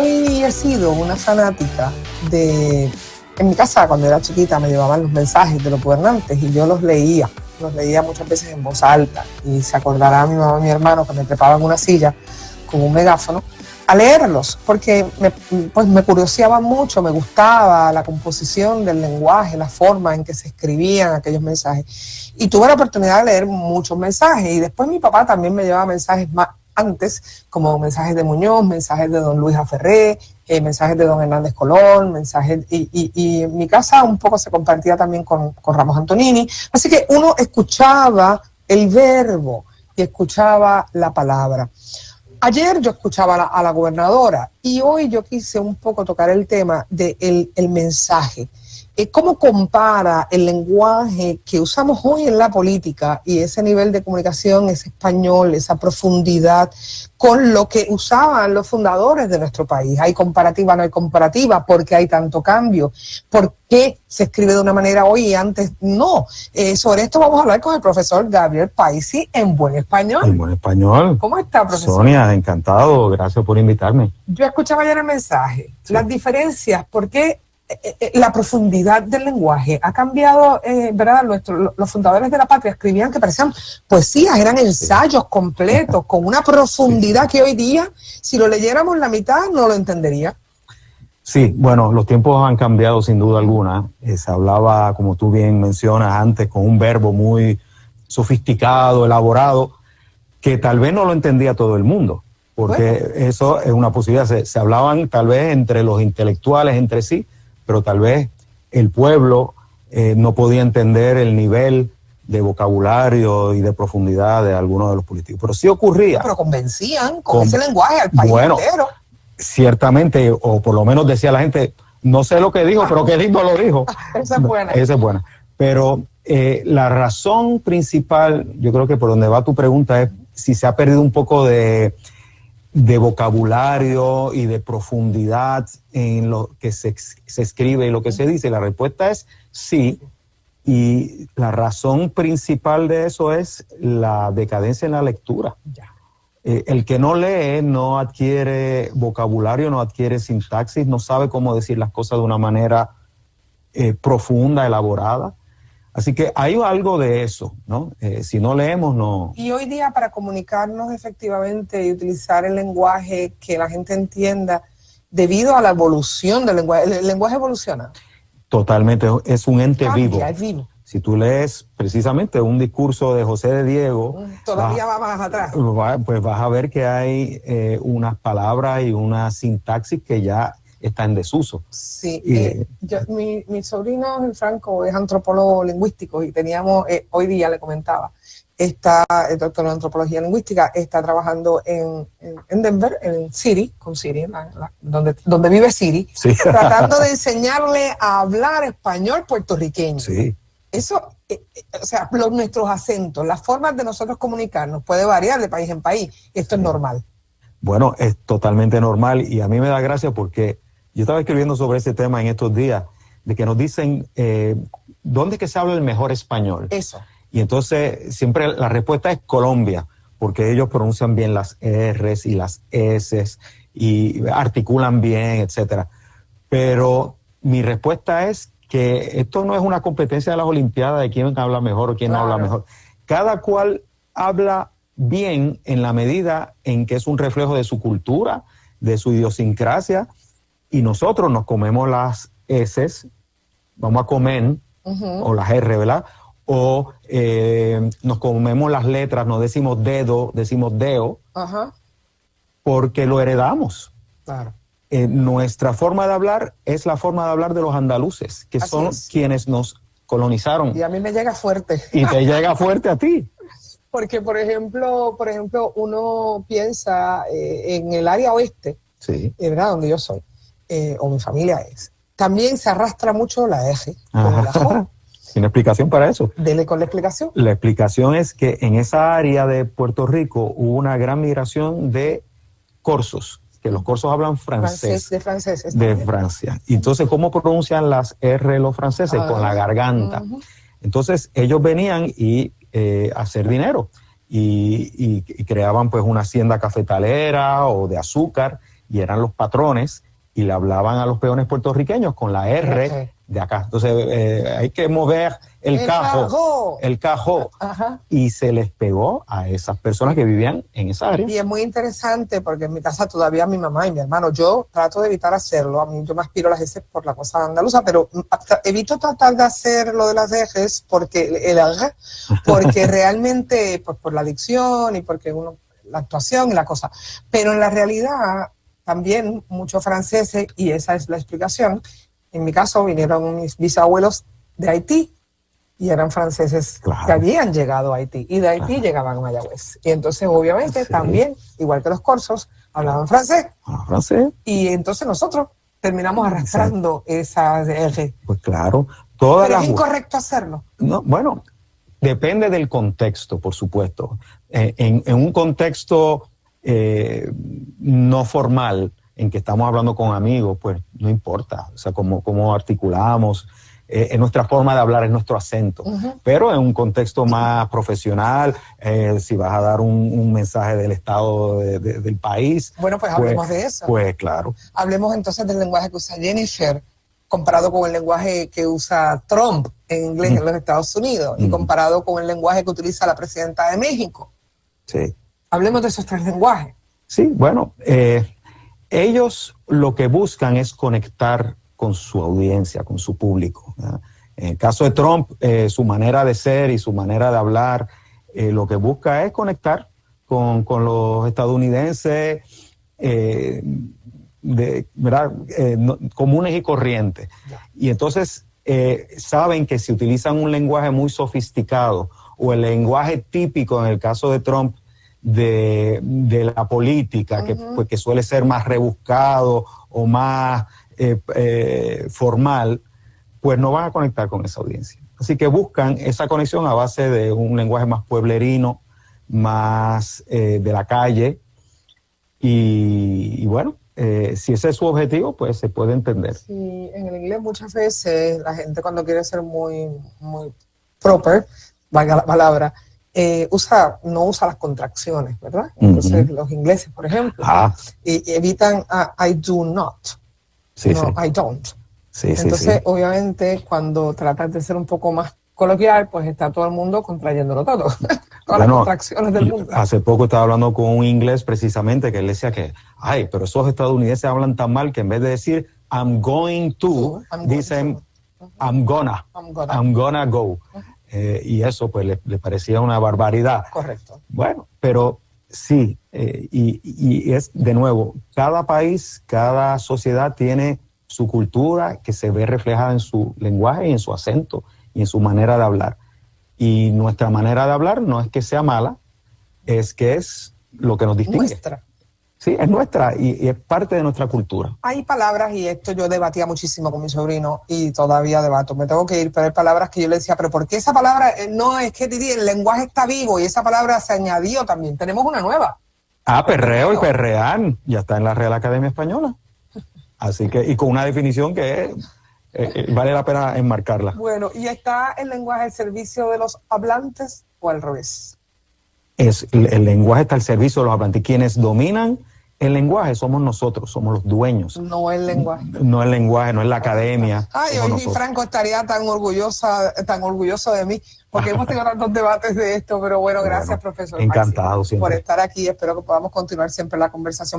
He sido una fanática de... En mi casa, cuando era chiquita, me llevaban los mensajes de los gobernantes y yo los leía muchas veces en voz alta. Y se acordará mi mamá y mi hermano que me trepaban en una silla con un megáfono a leerlos, porque me curioseaba mucho, me gustaba la composición del lenguaje, la forma en que se escribían aquellos mensajes. Y tuve la oportunidad de leer muchos mensajes. Y después mi papá también me llevaba mensajes más antes, como mensajes de Muñoz, mensajes de don Luis Aferré, mensajes de don Hernández Colón, mensajes, y en mi casa un poco se compartía también con Ramos Antonini. Así que uno escuchaba el verbo y escuchaba la palabra. Ayer yo escuchaba a la gobernadora y hoy yo quise un poco tocar el tema del mensaje. ¿Cómo compara el lenguaje que usamos hoy en la política y ese nivel de comunicación, ese español, esa profundidad, con lo que usaban los fundadores de nuestro país? ¿Hay comparativa, no hay comparativa? ¿Por qué hay tanto cambio? ¿Por qué se escribe de una manera hoy y antes no? Sobre esto vamos a hablar con el profesor Gabriel Paisi en Buen Español. En Buen Español. ¿Cómo está, profesor? Sonia, encantado. Gracias por invitarme. Yo escuchaba ayer el mensaje. Sí. Las diferencias, ¿por qué? La profundidad del lenguaje ha cambiado, ¿verdad? Los fundadores de la patria escribían que parecían poesías, eran ensayos completos, con una profundidad que hoy día, si lo leyéramos la mitad, no lo entendería. Sí, bueno, los tiempos han cambiado sin duda alguna. Se hablaba, como tú bien mencionas antes, con un verbo muy sofisticado, elaborado, que tal vez no lo entendía todo el mundo, porque eso es una posibilidad. Se hablaban tal vez entre los intelectuales, entre sí, pero tal vez el pueblo no podía entender el nivel de vocabulario y de profundidad de algunos de los políticos. Pero sí ocurría. Pero convencían con ese lenguaje al país entero. Ciertamente, o por lo menos decía la gente, no sé lo que dijo, pero qué lindo lo dijo. Esa es buena. Esa es buena. Pero la razón principal, yo creo que por donde va tu pregunta, es si se ha perdido un poco de vocabulario y de profundidad en lo que se escribe y lo que se dice. La respuesta es sí, y la razón principal de eso es la decadencia en la lectura. El que no lee no adquiere vocabulario, no adquiere sintaxis, no sabe cómo decir las cosas de una manera profunda, elaborada. Así que hay algo de eso, ¿no? Si no leemos, no. Y hoy día, para comunicarnos efectivamente y utilizar el lenguaje que la gente entienda, debido a la evolución del lenguaje, ¿el lenguaje evoluciona? Totalmente, es un ente vivo. Es vivo. Si tú lees precisamente un discurso de José de Diego, todavía va más atrás. Pues vas a ver que hay unas palabras y una sintaxis que ya está en desuso. Sí, mi sobrino, el Franco, es antropólogo lingüístico y teníamos, hoy día le comentaba, está el doctor en antropología lingüística, está trabajando en Denver, en Siri, con Siri, donde vive Siri, sí. Tratando de enseñarle a hablar español puertorriqueño. Sí. Eso, o sea, nuestros acentos, las formas de nosotros comunicarnos puede variar de país en país. Esto es normal. Bueno, es totalmente normal y a mí me da gracia porque yo estaba escribiendo sobre ese tema en estos días, de que nos dicen, ¿dónde es que se habla el mejor español? Eso. Y entonces siempre la respuesta es Colombia, porque ellos pronuncian bien las R's y las S's y articulan bien, etcétera. Pero mi respuesta es que esto no es una competencia de las Olimpiadas de quién habla mejor o quién no habla mejor. Cada cual habla bien en la medida en que es un reflejo de su cultura, de su idiosincrasia, y nosotros nos comemos las S's, vamos a comer, o las R, ¿verdad? O nos comemos las letras, no decimos dedo, decimos deo, porque lo heredamos. Claro. Nuestra forma de hablar es la forma de hablar de los andaluces, que así son es. Quienes nos colonizaron. Y a mí me llega fuerte. Y te llega fuerte a ti. Porque, por ejemplo, uno piensa en el área oeste, sí. ¿Verdad? Donde yo soy, o mi familia es. También se arrastra mucho la eje con la J. ¿Tiene explicación para eso? Dele con la explicación. La explicación es que en esa área de Puerto Rico hubo una gran migración de corsos, que los corsos hablan francés. De franceses. De Francia. Y entonces, ¿cómo pronuncian las R los franceses? Con la garganta. Entonces, ellos venían a hacer dinero y creaban pues una hacienda cafetalera o de azúcar y eran los patrones y le hablaban a los peones puertorriqueños con la R de acá. Entonces hay que mover el cajó, Ajá. y se les pegó a esas personas que vivían en esa área. Y es muy interesante porque en mi casa todavía mi mamá y mi hermano, yo trato de evitar hacerlo, a mí yo me aspiro las veces por la cosa andaluza, pero evito tratar de hacer lo de las R's porque realmente, pues por la dicción y porque la actuación y la cosa, pero en la realidad también muchos franceses, y esa es la explicación, en mi caso vinieron mis bisabuelos de Haití y eran franceses que habían llegado a Haití y de Haití llegaban a Mayagüez. Y entonces obviamente también, igual que los corsos, hablaban francés. Y entonces nosotros terminamos arrastrando esa R. Pues claro. Pero es incorrecto hacerlo. No, bueno, depende del contexto, por supuesto. En un contexto no formal, en que estamos hablando con amigos, pues no importa, o sea, cómo articulamos, es nuestra forma de hablar, es nuestro acento. Pero en un contexto más profesional, si vas a dar un mensaje del estado del país. Bueno, pues hablemos de eso. Pues claro. Hablemos entonces del lenguaje que usa Jennifer, comparado con el lenguaje que usa Trump en inglés en los Estados Unidos, y comparado con el lenguaje que utiliza la presidenta de México. Sí. Hablemos de esos tres lenguajes. Sí, bueno, ellos lo que buscan es conectar con su audiencia, con su público, ¿verdad? En el caso de Trump, su manera de ser y su manera de hablar, lo que busca es conectar con los estadounidenses ¿verdad? Comunes y corrientes. Y entonces saben que si utilizan un lenguaje muy sofisticado o el lenguaje típico, en el caso de Trump, de la política, que suele ser más rebuscado o más formal, pues no van a conectar con esa audiencia. Así que buscan esa conexión a base de un lenguaje más pueblerino, más de la calle, y bueno, si ese es su objetivo, pues se puede entender. Sí, en el inglés muchas veces la gente, cuando quiere ser muy proper, valga la palabra, no usa las contracciones, ¿verdad? Entonces los ingleses, por ejemplo, evitan I do not, I don't. Entonces, obviamente, cuando tratas de ser un poco más coloquial, pues está todo el mundo contrayéndolo todo. Todas las contracciones del mundo. Hace poco estaba hablando con un inglés precisamente que él decía que, pero esos estadounidenses hablan tan mal que en vez de decir I'm going to, dicen I'm gonna go. Y eso pues le parecía una barbaridad. Correcto. Bueno, pero sí, y es de nuevo, cada país, cada sociedad tiene su cultura que se ve reflejada en su lenguaje y en su acento y en su manera de hablar. Y nuestra manera de hablar no es que sea mala, es que es lo que nos distingue. Nuestra. Sí, es nuestra y es parte de nuestra cultura. Hay palabras, y esto yo debatía muchísimo con mi sobrino y todavía debato, me tengo que ir, pero hay palabras que yo le decía, pero ¿por qué esa palabra? No, es que el lenguaje está vivo y esa palabra se añadió también. Tenemos una nueva. Perreo y perrear, ya está en la Real Academia Española. Así que, y con una definición que vale la pena enmarcarla. Bueno, ¿y está el lenguaje al servicio de los hablantes o al revés? El lenguaje está al servicio de los hablantes. Quienes dominan el lenguaje somos nosotros, somos los dueños. No el lenguaje. No el lenguaje, no es la academia. Hoy mi Franco estaría tan orgulloso de mí, porque hemos tenido tantos debates de esto, pero bueno, gracias, profesor. Encantado, Máximo, por estar aquí. Espero que podamos continuar siempre la conversación.